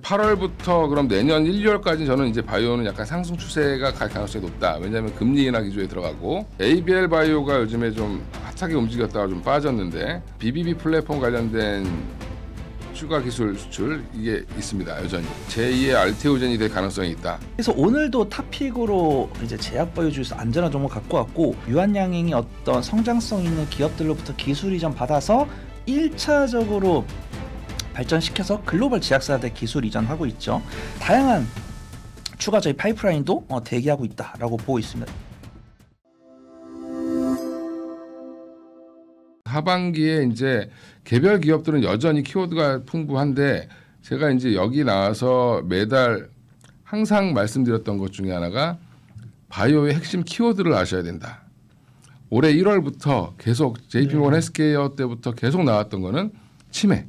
8월부터 그럼 내년 1, 2월까지 저는 이제 바이오는 약간 상승 추세가 갈 가능성이 높다. 왜냐하면 금리 인하 기조에 들어가고 ABL 바이오가 요즘에 좀 핫하게 움직였다가 좀 빠졌는데 BBB 플랫폼 관련된 추가 기술 수출 이게 있습니다. 여전히 제2의 알테오젠이 될 가능성이 있다. 그래서 오늘도 탑픽으로 이제 제약바이오 주에서 안전한 종목 갖고 왔고 유한양행이 어떤 성장성 있는 기업들로부터 기술 이전 받아서 1차적으로 발전시켜서 글로벌 제약사한테 기술 이전하고 있죠. 다양한 추가적인 파이프라인도 대기하고 있다라고 보고 있습니다. 하반기에 이제 개별 기업들은 여전히 키워드가 풍부한데 제가 이제 여기 나와서 매달 항상 말씀드렸던 것 중에 하나가 바이오의 핵심 키워드를 아셔야 된다. 올해 1월부터 계속 JP모건 헬스케어 때부터 계속 나왔던 거는 치매,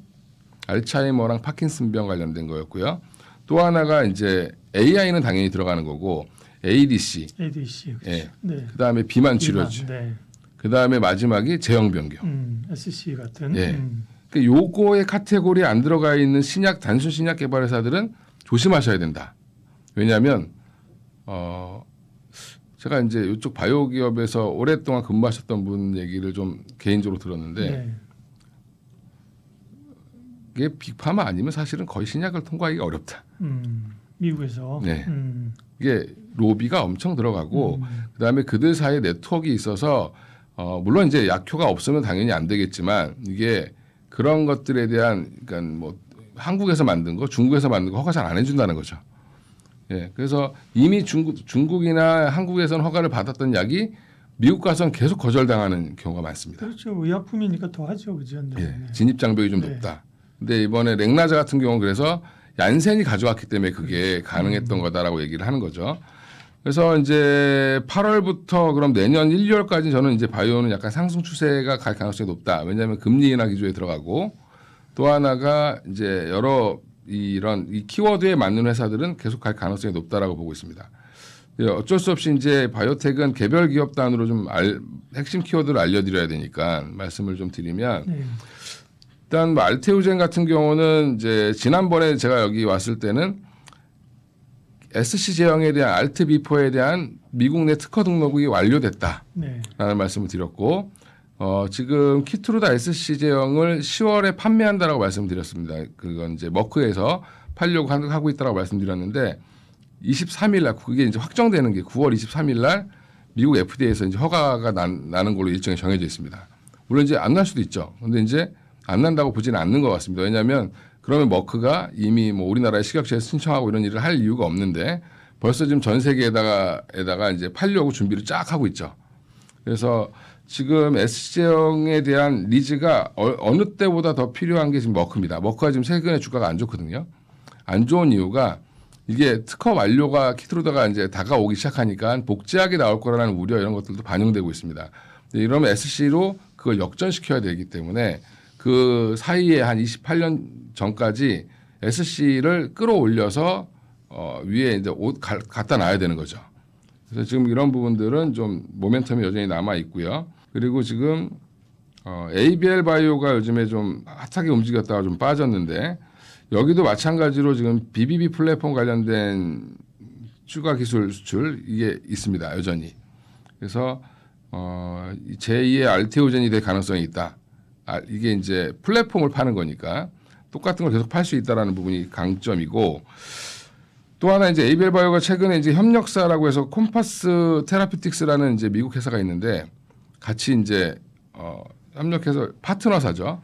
알츠하이머랑 파킨슨병 관련된 거였고요. 또 하나가 이제 AI는 당연히 들어가는 거고 ADC, 그렇죠. 예. 네. 그다음에 비만 치료제, 네. 그다음에 마지막이 제형 변경. SC 같은. 예. 그 요거의 카테고리에 안 들어가 있는 신약 단순 신약 개발 회사들은 조심하셔야 된다. 왜냐하면 제가 이제 이쪽 바이오 기업에서 오랫동안 근무하셨던 분 얘기를 좀 개인적으로 들었는데 네. 이게 빅파마 아니면 사실은 거의 신약을 통과하기가 어렵다. 미국에서. 네. 이게 로비가 엄청 들어가고 그다음에 그들 사이에 네트워크가 있어서 물론 이제 약효가 없으면 당연히 안 되겠지만 이게 그런 것들에 대한 그러니까 뭐 한국에서 만든 거, 중국에서 만든 거 허가 잘 안 해준다는 거죠. 예, 그래서 이미 중국이나 한국에서는 허가를 받았던 약이 미국 가서는 계속 거절당하는 경우가 많습니다. 그렇죠. 의약품이니까 더 하죠, 그죠? 네. 예, 진입 장벽이 좀 높다. 근데 이번에 렉나자 같은 경우는 그래서 얀센이 가져왔기 때문에 그게 가능했던 거다라고 얘기를 하는 거죠. 그래서 이제 8월부터 그럼 내년 1, 2월까지 저는 이제 바이오는 약간 상승 추세가 갈 가능성이 높다. 왜냐하면 금리 인하 기조에 들어가고 또 하나가 이제 여러 이런 이 키워드에 맞는 회사들은 계속 갈 가능성이 높다라고 보고 있습니다. 어쩔 수 없이 이제 바이오텍은 개별 기업 단으로 좀 핵심 키워드를 알려드려야 되니까 말씀을 좀 드리면 일단 뭐 알테오젠 같은 경우는 이제 지난번에 제가 여기 왔을 때는 SC 제형에 대한 알트비포에 대한 미국 내 특허 등록이 완료됐다라는 말씀을 드렸고 지금 키트루다 SC 제형을 10월에 판매한다라고 말씀드렸습니다. 그건 이제 머크에서 팔려고 하고 있다라고 말씀드렸는데 23일 날 그게 이제 확정되는 게 9월 23일 날 미국 FDA에서 이제 허가가 나는 걸로 일정이 정해져 있습니다. 물론 이제 안 날 수도 있죠. 근데 이제 안 난다고 보지는 않는 것 같습니다. 왜냐하면 그러면 머크가 이미 뭐 우리나라에 식약처에 신청하고 이런 일을 할 이유가 없는데 벌써 지금 전 세계에다가 이제 팔려고 준비를 쫙 하고 있죠. 그래서 지금 SC제형에 대한 니즈가 어느 때보다 더 필요한 게 지금 머크입니다. 머크가 지금 최근에 주가가 안 좋거든요. 안 좋은 이유가 이게 특허 완료가 키트루다가 이제 다가오기 시작하니까 복제약이 나올 거라는 우려 이런 것들도 반영되고 있습니다. 이러면 SC로 그걸 역전시켜야 되기 때문에 그 사이에 한 28년 전까지 SC를 끌어올려서 위에 이제 옷 갖다 놔야 되는 거죠. 그래서 지금 이런 부분들은 좀 모멘텀이 여전히 남아 있고요. 그리고 지금 ABL 바이오가 요즘에 좀 핫하게 움직였다가 좀 빠졌는데 여기도 마찬가지로 지금 BBB 플랫폼 관련된 추가 기술 수출 이게 있습니다. 여전히. 그래서 제2의 알테오젠이 될 가능성이 있다. 이게 이제 플랫폼을 파는 거니까 똑같은 걸 계속 팔 수 있다라는 부분이 강점이고 또 하나 이제 ABL 바이오가 최근에 이제 협력사라고 해서 콤파스 테라피틱스라는 이제 미국 회사가 있는데 같이 이제 협력해서 파트너사죠.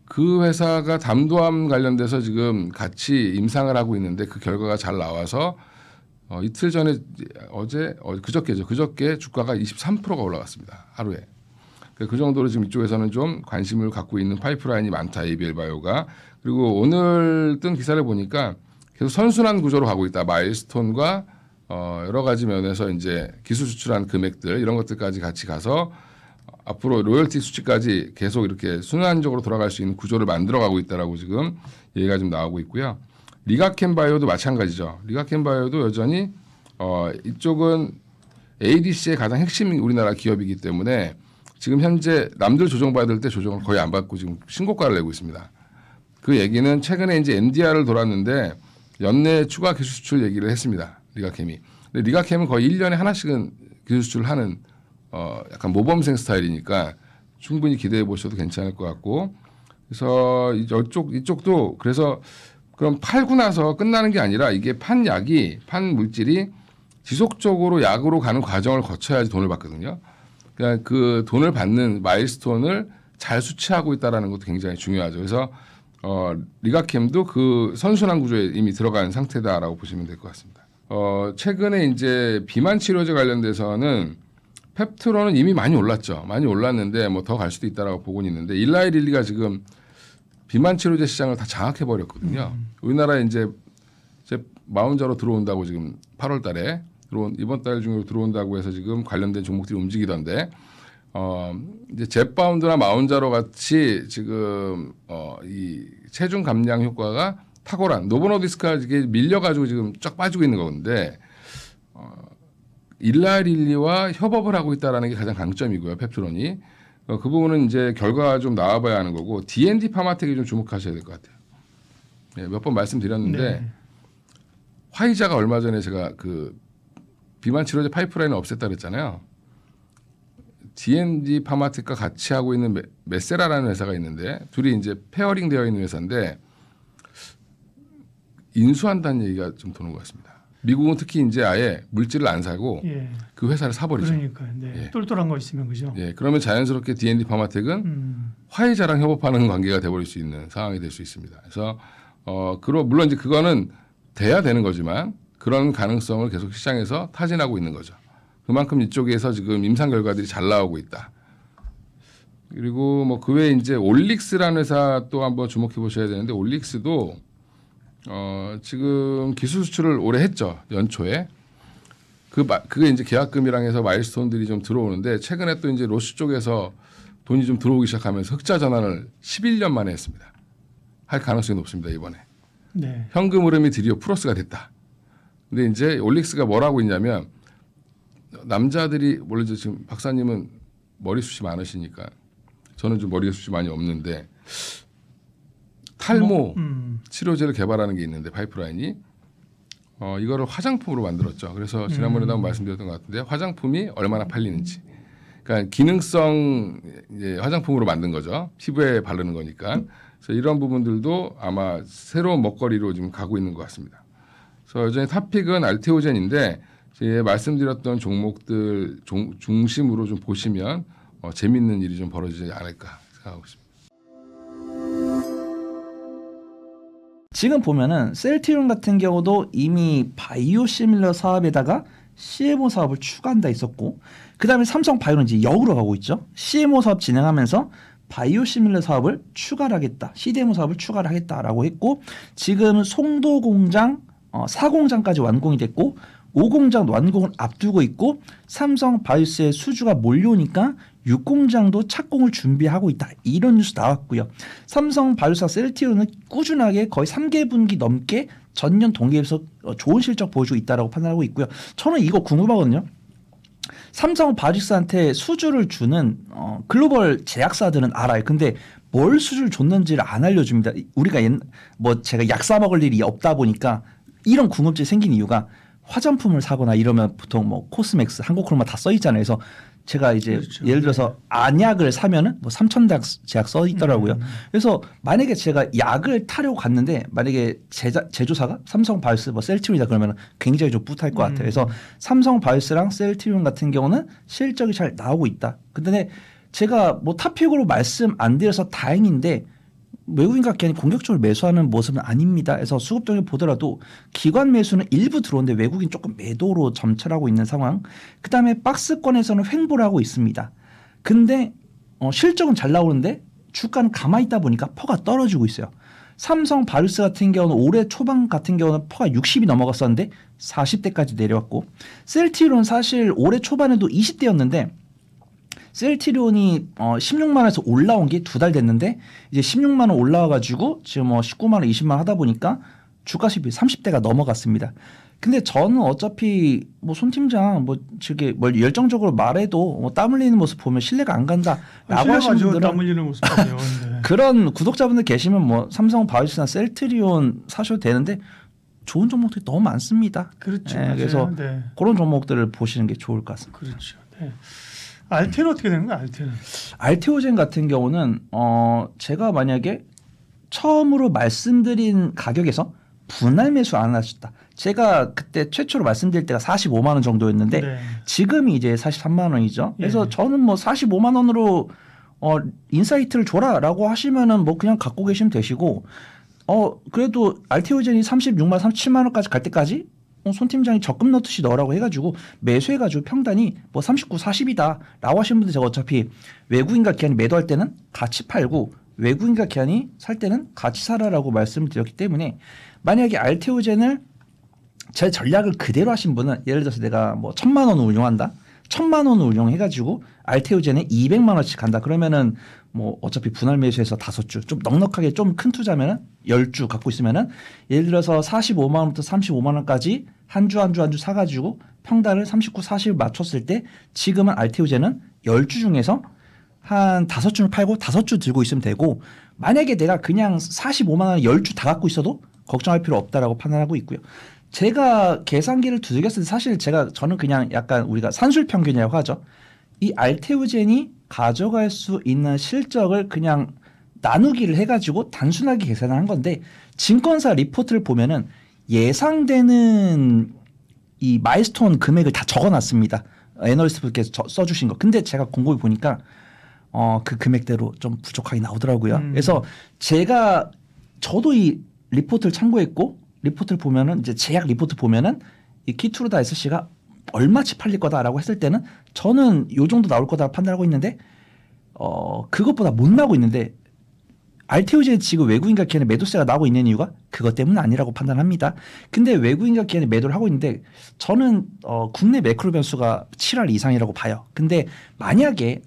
그 회사가 담도암 관련돼서 지금 같이 임상을 하고 있는데 그 결과가 잘 나와서 이틀 전에 그저께 주가가 23%가 올라갔습니다. 하루에. 그 정도로 지금 이쪽에서는 좀 관심을 갖고 있는 파이프라인이 많다. ABL 바이오가. 그리고 오늘 뜬 기사를 보니까 계속 선순환 구조로 가고 있다. 마일스톤과 여러 가지 면에서 이제 기술 수출한 금액들 이런 것들까지 같이 가서 앞으로 로열티 수치까지 계속 이렇게 순환적으로 돌아갈 수 있는 구조를 만들어가고 있다라고 지금 얘기가 좀 나오고 있고요. 리가켄 바이오도 마찬가지죠. 리가켄 바이오도 여전히 이쪽은 ADC의 가장 핵심 우리나라 기업이기 때문에 지금 현재 남들 조정받을 때 조정을 거의 안 받고 지금 신고가를 내고 있습니다. 그 얘기는 최근에 이제 NDR을 돌았는데 연내 추가 기술 수출 얘기를 했습니다. 리가캠이. 근데 리가캠은 거의 1년에 하나씩은 기술 수출을 하는 약간 모범생 스타일이니까 충분히 기대해 보셔도 괜찮을 것 같고 그래서 이쪽도 그래서 그럼 팔고 나서 끝나는 게 아니라 이게 판 물질이 지속적으로 약으로 가는 과정을 거쳐야지 돈을 받거든요. 그러니까 그 돈을 받는 마일스톤을 잘 수취하고 있다는 것도 굉장히 중요하죠. 그래서 리가캠도 그 선순환 구조에 이미 들어간 상태다라고 보시면 될 것 같습니다. 최근에 이제 비만 치료제 관련돼서는 펩트론은 이미 많이 올랐죠. 많이 올랐는데 뭐 더 갈 수도 있다라고 보고는 있는데 일라이 릴리가 지금 비만 치료제 시장을 다 장악해 버렸거든요. 우리나라에 이제 마운자로 들어온다고 지금 8월달에 이번 달 중으로 들어온다고 해서 지금 관련된 종목들이 움직이던데 이제 젯바운드나 마운자로 같이 지금 이 체중 감량 효과가 탁월한 노보노디스크가 이게 밀려가지고 지금 쫙 빠지고 있는 건데 일라릴리와 협업을 하고 있다라는 게 가장 강점이고요. 펩트론이 그 부분은 이제 결과가 좀 나와봐야 하는 거고 D&D 파마텍이 좀 주목하셔야 될 것 같아요. 네, 몇 번 말씀드렸는데 네. 화이자가 얼마 전에 제가 그 비만 치료제 파이프라인을 없앴다 그랬잖아요. D&D 파마텍과 같이 하고 있는 메세라라는 회사가 있는데 둘이 이제 페어링 되어 있는 회사인데 인수한다는 얘기가 좀 도는 것 같습니다. 미국은 특히 이제 아예 물질을 안 사고 예. 그 회사를 사버리죠. 그러니까 네. 예. 똘똘한 거 있으면 그죠. 예, 그러면 자연스럽게 D&D 파마텍은 화이자랑 협업하는 관계가 돼버릴 수 있는 상황이 될 수 있습니다. 그래서 물론 이제 그거는 돼야 되는 거지만 그런 가능성을 계속 시장에서 타진하고 있는 거죠. 그만큼 이쪽에서 지금 임상 결과들이 잘 나오고 있다. 그리고 뭐 그 외에 이제 올릭스라는 회사 또 한번 주목해 보셔야 되는데 올릭스도 지금 기술 수출을 올해 했죠. 연초에. 그게 이제 계약금이랑 해서 마일스톤들이 좀 들어오는데 최근에 또 이제 로스 쪽에서 돈이 좀 들어오기 시작하면서 흑자 전환을 11년 만에 했습니다. 할 가능성이 높습니다. 이번에. 네. 현금 흐름이 드디어 플러스가 됐다. 근데 이제 올릭스가 뭘 하고 있냐면 남자들이 원래 지금 박사님은 머리숱이 많으시니까 저는 좀 머리숱이 많이 없는데 탈모 치료제를 개발하는 게 있는데 파이프라인이 이거를 화장품으로 만들었죠. 그래서 지난번에도 한번 말씀드렸던 것 같은데 화장품이 얼마나 팔리는지. 그러니까 기능성 이제 화장품으로 만든 거죠. 피부에 바르는 거니까. 그래서 이런 부분들도 아마 새로운 먹거리로 지금 가고 있는 것 같습니다. 그래서 여전히 탑픽은 알테오젠인데 제 말씀드렸던 종목들 중심으로 좀 보시면 재밌는 일이 좀 벌어지지 않을까 생각하고 있습니다. 지금 보면은 셀트리온 같은 경우도 이미 바이오시밀러 사업에다가 CMO 사업을 추가한다 있었고 그다음에 삼성바이오는 이제 역으로 가고 있죠. CMO 사업 진행하면서 바이오시밀러 사업을 추가를 하겠다. CDMO 사업을 추가를 하겠다라고 했고 지금 송도 공장 4공장까지 완공이 됐고 5공장 완공을 앞두고 있고 삼성바이오스의 수주가 몰려오니까 6공장도 착공을 준비하고 있다. 이런 뉴스 나왔고요. 삼성바이오스와 셀트리온은 꾸준하게 거의 3개분기 넘게 전년 동기에 비해서 좋은 실적 보여주고 있다고 판단하고 있고요. 저는 이거 궁금하거든요. 삼성바이오스한테 수주를 주는 글로벌 제약사들은 알아요. 근데 뭘 수주를 줬는지를 안 알려줍니다. 우리가 제가 약 사 먹을 일이 없다 보니까 이런 궁금증이 생긴 이유가 화장품을 사거나 이러면 보통 뭐 코스맥스, 한국크로마 다 써 있잖아요. 그래서 제가 이제 그렇죠. 예를 들어서 안약을 사면은 뭐 3,000대 제약 써 있더라고요. 그래서 만약에 제가 약을 타려고 갔는데 만약에 제조사가 삼성바이오스 뭐 셀트리온이다 그러면 굉장히 좀 뿌듯할 것 같아요. 그래서 삼성바이오스랑 셀트리온 같은 경우는 실적이 잘 나오고 있다. 근데 제가 뭐 탑픽으로 말씀 안 드려서 다행인데 외국인 각기관이 공격적으로 매수하는 모습은 아닙니다. 그래서 수급동에 보더라도 기관 매수는 일부 들어오는데 외국인 조금 매도로 점철하고 있는 상황. 그다음에 박스권에서는 횡보를 하고 있습니다. 근데 실적은 잘 나오는데 주가는 가만히 있다 보니까 퍼가 떨어지고 있어요. 삼성바이오스 같은 경우는 올해 초반 같은 경우는 퍼가 60이 넘어갔었는데 40대까지 내려왔고 셀트리온은 사실 올해 초반에도 20대였는데 셀트리온이 16만 원에서 올라온 게 2달 됐는데 이제 16만 원 올라와가지고 지금 19만 원, 20만 원 하다 보니까 주가 수익이 30대가 넘어갔습니다. 근데 저는 어차피 뭐 손 팀장 뭐 저게 뭘 열정적으로 말해도 뭐 땀 흘리는 모습 보면 신뢰가 안 간다라고 하시는 분들은 땀 흘리는 모습 보면. 네. 그런 구독자분들 계시면 뭐 삼성 바이오스나 셀트리온 사셔도 되는데 좋은 종목들이 너무 많습니다. 그렇죠. 네, 그래서 네. 그런 종목들을 보시는 게 좋을 것 같습니다. 그렇죠. 네. 알테는 어떻게 되는 거야? 알테는? 알테오젠 같은 경우는 제가 만약에 처음으로 말씀드린 가격에서 분할 매수 안 하셨다. 제가 그때 최초로 말씀드릴 때가 45만 원 정도였는데 네. 지금이 이제 43만 원이죠. 그래서 예. 저는 뭐 45만 원으로 인사이트를 줘라라고 하시면은 뭐 그냥 갖고 계시면 되시고 그래도 알테오젠이 36만 37만 원까지 갈 때까지 손 팀장이 적금 넣듯이 넣으라고 해가지고 매수해가지고 평단이 뭐 39, 40이다라고 하시는 분들 제가 어차피 외국인과 기관이 매도할 때는 같이 팔고 외국인과 기관이 살 때는 같이 사라라고 말씀을 드렸기 때문에 만약에 알테오젠을 제 전략을 그대로 하신 분은 예를 들어서 내가 뭐 1,000만 원을 운용한다. 1,000만 원을 운용해가지고 알테오젠에 200만 원씩 간다. 그러면은 뭐 어차피 분할 매수해서 5주 좀 넉넉하게 좀 큰 투자면은 10주 갖고 있으면은 예를 들어서 45만 원부터 35만 원까지 한 주 사가지고 평단을 39, 40을 맞췄을 때 지금은 알테오젠은 10주 중에서 한 5주를 팔고 5주 들고 있으면 되고 만약에 내가 그냥 45만 원을 10주 다 갖고 있어도 걱정할 필요 없다라고 판단하고 있고요. 제가 계산기를 두들겼을 때 사실 저는 그냥 약간 우리가 산술 평균이라고 하죠. 이 알테오젠이 가져갈 수 있는 실적을 그냥 나누기를 해가지고 단순하게 계산을 한 건데 증권사 리포트를 보면은 예상되는 이 마일스톤 금액을 다 적어놨습니다. 애널리스트분께서 써주신 거. 근데 제가 곰곰이 보니까 그 금액대로 좀 부족하게 나오더라고요. 그래서 저도 이 리포트를 참고했고 리포트를 보면은 이제 제약 리포트 보면은 이 키투르다 SC가 얼마치 팔릴 거다라고 했을 때는 저는 요 정도 나올 거다 판단하고 있는데 그것보다 못 나오고 있는데 알테오젠 지금 외국인과 기관의 매도세가 나오고 있는 이유가 그것 때문은 아니라고 판단합니다. 근데 외국인과 기관이 매도를 하고 있는데 저는 국내 매크로 변수가 7할 이상이라고 봐요. 근데 만약에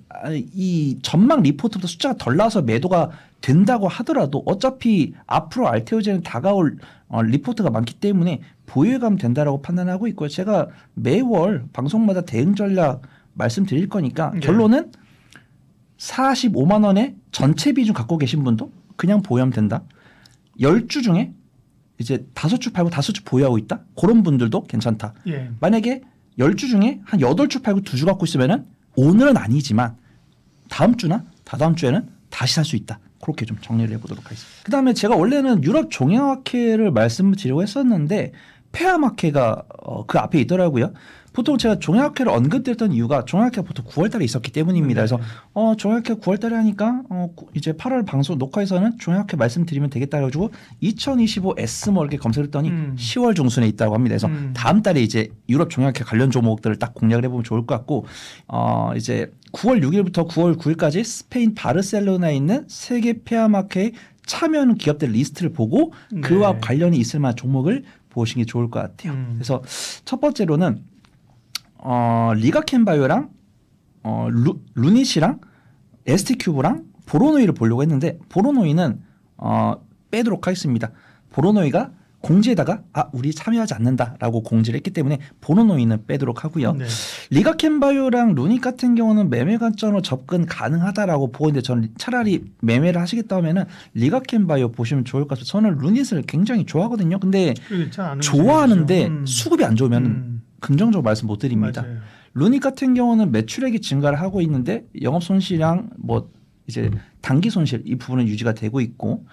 이 전망 리포트부터 숫자가 덜 나와서 매도가 된다고 하더라도 어차피 앞으로 알테오젠은 다가올 리포트가 많기 때문에 보유해가면 된다라고 판단하고 있고요. 제가 매월 방송마다 대응 전략 말씀드릴 거니까 결론은 45만 원에 전체 비중 갖고 계신 분도 그냥 보유하면 된다. 10주 중에 이제 5주 팔고 5주 보유하고 있다. 그런 분들도 괜찮다. 예. 만약에 10주 중에 한 8주 팔고 2주 갖고 있으면은 오늘은 아니지만 다음 주나 다다음 주에는 다시 살 수 있다. 그렇게 좀 정리를 해보도록 하겠습니다. 그다음에 제가 원래는 유럽 종양학회를 말씀을 드리려고 했었는데 폐암학회가 그 앞에 있더라고요. 보통 제가 종양학회를 언급드렸던 이유가 종양학회가 보통 9월 달에 있었기 때문입니다. 그래서 종양학회 9월 달에 하니까 이제 8월 방송 녹화에서는 종양학회 말씀드리면 되겠다 해가지고 2025 S 뭐 이렇게 검색했더니 10월 중순에 있다고 합니다. 그래서 다음 달에 이제 유럽 종양학회 관련 종목들을 딱 공략을 해보면 좋을 것 같고 이제 9월 6일부터 9월 9일까지 스페인 바르셀로나에 있는 세계 폐암학회에 참여하는 기업들 리스트를 보고 그와 관련이 있을 만한 종목을 보시는 게 좋을 것 같아요. 그래서 첫 번째로는 리가켄바이오랑 루닛이랑 ST큐브랑 보로노이를 보려고 했는데 보로노이는 빼도록 하겠습니다. 보로노이가 공지에다가 우리 참여하지 않는다라고 공지를 했기 때문에 보로노이는 빼도록 하고요. 네. 리가켄바이오랑 루닛 같은 경우는 매매 관점으로 접근 가능하다라고 보는데 저는 차라리 매매를 하시겠다 하면은 리가켄바이오 보시면 좋을 것 같아요. 저는 루닛을 굉장히 좋아하거든요. 근데 좋아하는데 수급이 안 좋으면 긍정적으로 말씀 못 드립니다. 맞아요. 루닛 같은 경우는 매출액이 증가를 하고 있는데 영업 손실이랑 뭐 이제 단기 손실 이 부분은 유지가 되고 있고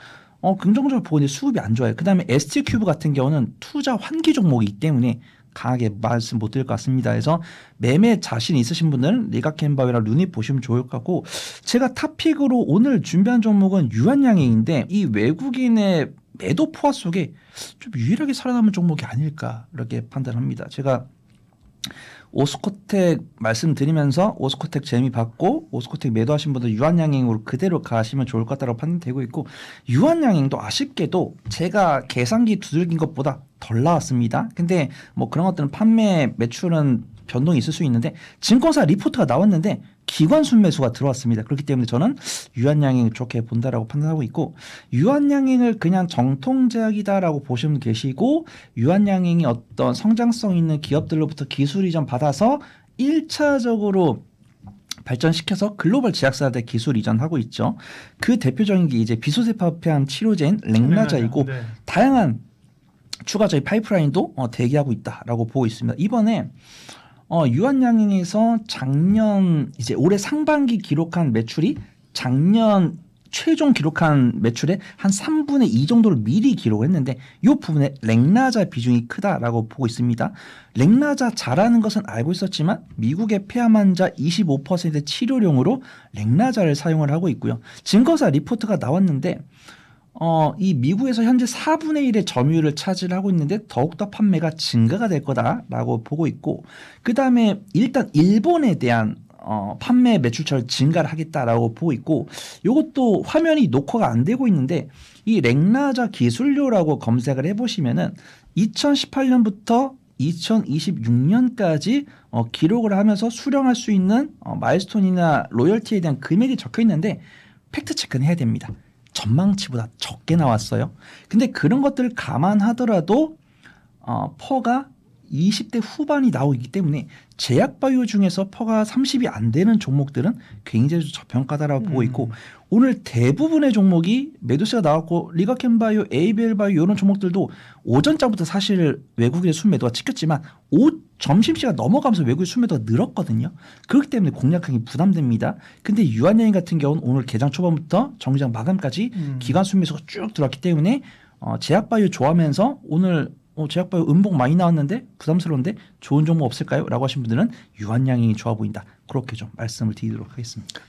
긍정적으로 보는데 수급이 안 좋아요. 그다음에 ST큐브 같은 경우는 투자 환기 종목이기 때문에 강하게 말씀 못 드릴 것 같습니다. 그래서 매매 자신 있으신 분들은 리가켄바이오랑 루닛 보시면 좋을 것 같고 제가 탑픽으로 오늘 준비한 종목은 유한양행인데 이 외국인의 매도 포화 속에 좀 유일하게 살아남은 종목이 아닐까 이렇게 판단합니다. 제가 오스코텍 말씀드리면서 오스코텍 재미 받고 오스코텍 매도하신 분들 유한양행으로 그대로 가시면 좋을 것 같다고 판단되고 있고 유한양행도 아쉽게도 제가 계산기 두들긴 것보다 덜 나왔습니다. 근데 뭐 그런 것들은 판매 매출은 변동이 있을 수 있는데 증권사 리포트가 나왔는데 기관 순매수가 들어왔습니다. 그렇기 때문에 저는 유한양행 좋게 본다라고 판단하고 있고 유한양행을 그냥 정통제약이다라고 보시면 계시고 유한양행이 어떤 성장성 있는 기업들로부터 기술 이전 받아서 1차적으로 발전시켜서 글로벌 제약사한테 기술 이전하고 있죠. 그 대표적인 게 이제 비소세파폐암 치료제인 렉나자이고 네. 다양한 추가적인 파이프라인도 대기하고 있다라고 보고 있습니다. 이번에 유한양행에서 작년 이제 올해 상반기 기록한 매출이 작년 최종 기록한 매출의 한 3분의 2 정도를 미리 기록했는데 이 부분에 렉나자 비중이 크다라고 보고 있습니다. 렉나자 잘하는 것은 알고 있었지만 미국의 폐암 환자 25%의 치료용으로 렉나자를 사용을 하고 있고요. 증거사 리포트가 나왔는데 이 미국에서 현재 4분의 1의 점유율을 차지하고 있는데 더욱더 판매가 증가가 될 거다라고 보고 있고 그다음에 일단 일본에 대한 판매 매출처를 증가를 하겠다라고 보고 있고 이것도 화면이 녹화가 안 되고 있는데 이 렉나자 기술료라고 검색을 해보시면은 2018년부터 2026년까지 기록을 하면서 수령할 수 있는 마일스톤이나 로열티에 대한 금액이 적혀 있는데 팩트 체크는 해야 됩니다. 전망치보다 적게 나왔어요. 근데 그런 것들을 감안하더라도 퍼가 20대 후반이 나오기 때문에 제약바이오 중에서 퍼가 30이 안 되는 종목들은 굉장히 저평가다라고 보고 있고 오늘 대부분의 종목이 매도세가 나왔고 리가켄바이오, ABL바이오 이런 종목들도 오전장부터 사실 외국인의 순매도가 찍혔지만 점심시간 넘어가면서 외국인 순매도가 늘었거든요. 그렇기 때문에 공략하기 부담됩니다. 근데 유한양행 같은 경우는 오늘 개장 초반부터 정기장 마감까지 기간 순매수가 쭉 들어왔기 때문에 제약바이오 좋아하면서 오늘 제약바이오 음봉 많이 나왔는데 부담스러운데 좋은 종목 없을까요? 라고 하신 분들은 유한양행이 좋아 보인다. 그렇게 좀 말씀을 드리도록 하겠습니다.